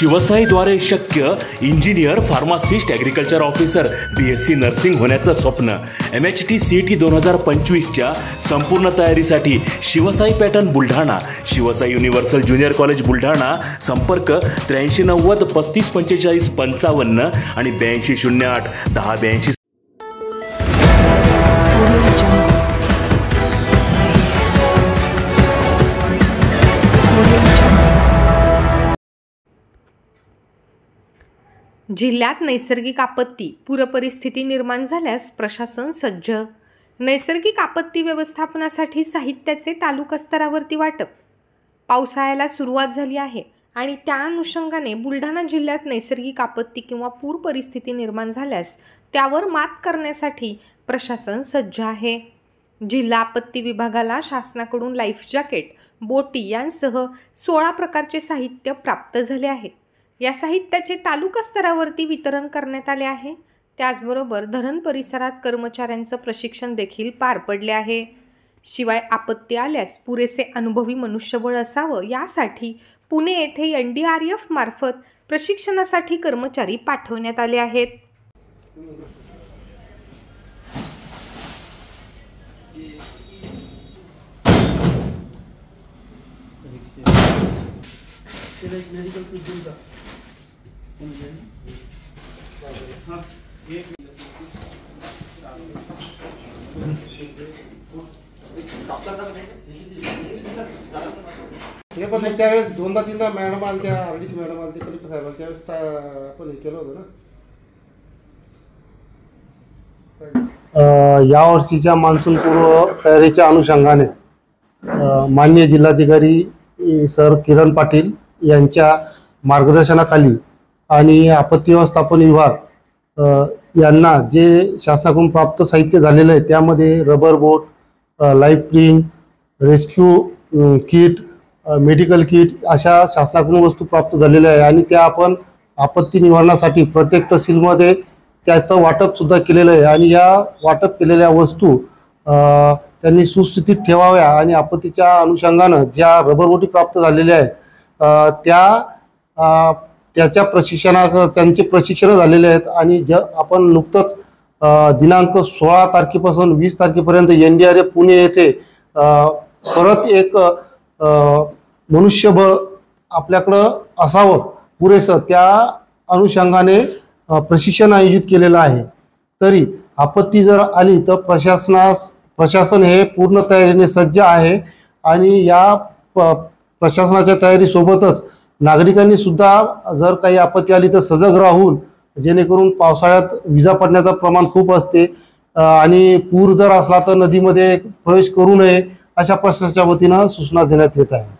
शिवसाईद्वारे शक्य engineer, pharmacist, agriculture officer, BSc nursing होण्याचं स्वप्न MHT CET 2025च्या संपूर्ण तयारीसाठी Shivsai pattern Buldhana, Shivsai universal junior college Buldhana. संपर्क 8390 3545 55 आणि 8208 1082. जिल्ह्यात नैसर्गिक आपत्ती पूरपरिस्थिती निर्माण झाल्यास प्रशासन सज्ज. नैसर्गिक आपत्ती व्यवस्थापनासाठी साहित्याचे तालुका स्तरावरती वाटप. पावसाळ्याला सुरुवात झाली आहे आणि त्या अनुषंगाने बुलढाणा जिल्ह्यात नैसर्गिक आपत्ती किंवा पूर परिस्थिती निर्माण झाल्यास त्यावर मात करण्यासाठी प्रशासन सज्ज आहे. जिल्हा आपत्ती विभागाला शासनाकडून लाईफ जॅकेट, बोटी यांसह 16 प्रकारचे साहित्य प्राप्त झाले आहे. या साहित्याचे तालुका स्तरावरती वितरण करण्यात आले आहे. त्याचबरोबर धरण परिसरात कर्मचाऱ्यांचं प्रशिक्षण देखील पार पडले आहे. शिवाय आपत्ती आल्यास पुरेसे अनुभवी मनुष्यबळ असावं यासाठी पुणे येथे NDRF मार्फत प्रशिक्षणासाठी कर्मचारी पाठवण्यात आले आहेत. हे पण त्यावेळेस दोनदा तीनदा मॅडम आल्या, RDC मॅडम आल्या, कलेक्टर साहेब आले, त्यावेळेस आपण हे केलं होतं ना. या वर्षीच्या मान्सून पूर्व तयारीच्या अनुषंगाने माननीय जिल्हाधिकारी सर किरण पाटील यांच्या मार्गदर्शनाखाली आणि आपत्ती व्यवस्थापन विभाग यांना जे शासनाकडून प्राप्त साहित्य झालेलं आहे त्यामध्ये rubber boat, life ring, rescue kit, medical kit अशा शासनाकडून वस्तू प्राप्त झालेल्या आहे आणि त्या आपण आपत्ती निवारणासाठी प्रत्येक तहसीलमध्ये त्याचं वाटपसुद्धा केलेलं आहे. आणि या वाटप केलेल्या वस्तू त्यांनी सुस्थितीत ठेवाव्या आणि आपत्तीच्या अनुषंगानं ज्या रबर बोटी प्राप्त झालेल्या आहेत त्याच्या त्यांचे प्रशिक्षण झालेले आहेत. आणि आपण नुकतंच दिनांक 16 तारखेपासून 20 तारखेपर्यंत NDRF पुणे येथे परत एक मनुष्यबळ आपल्याकडं असावं पुरेसं त्या अनुषंगाने प्रशिक्षण आयोजित केलेलं आहे. तरी आपत्ती जर आली तर प्रशासन हे पूर्ण तयारीने सज्ज आहे आणि या प्रशासनाच्या तयारीसोबतच नागरिकांनी सुद्धा जर काही आपत्ती आली तर सजग राहून, जेणेकरून पावसाळ्यात विजा पडण्याचं प्रमाण खूप असते आणि पूर जर असला तर नदीमध्ये प्रवेश करू नये अशा प्रशासनाच्या वतीनं सूचना देण्यात येत आहे.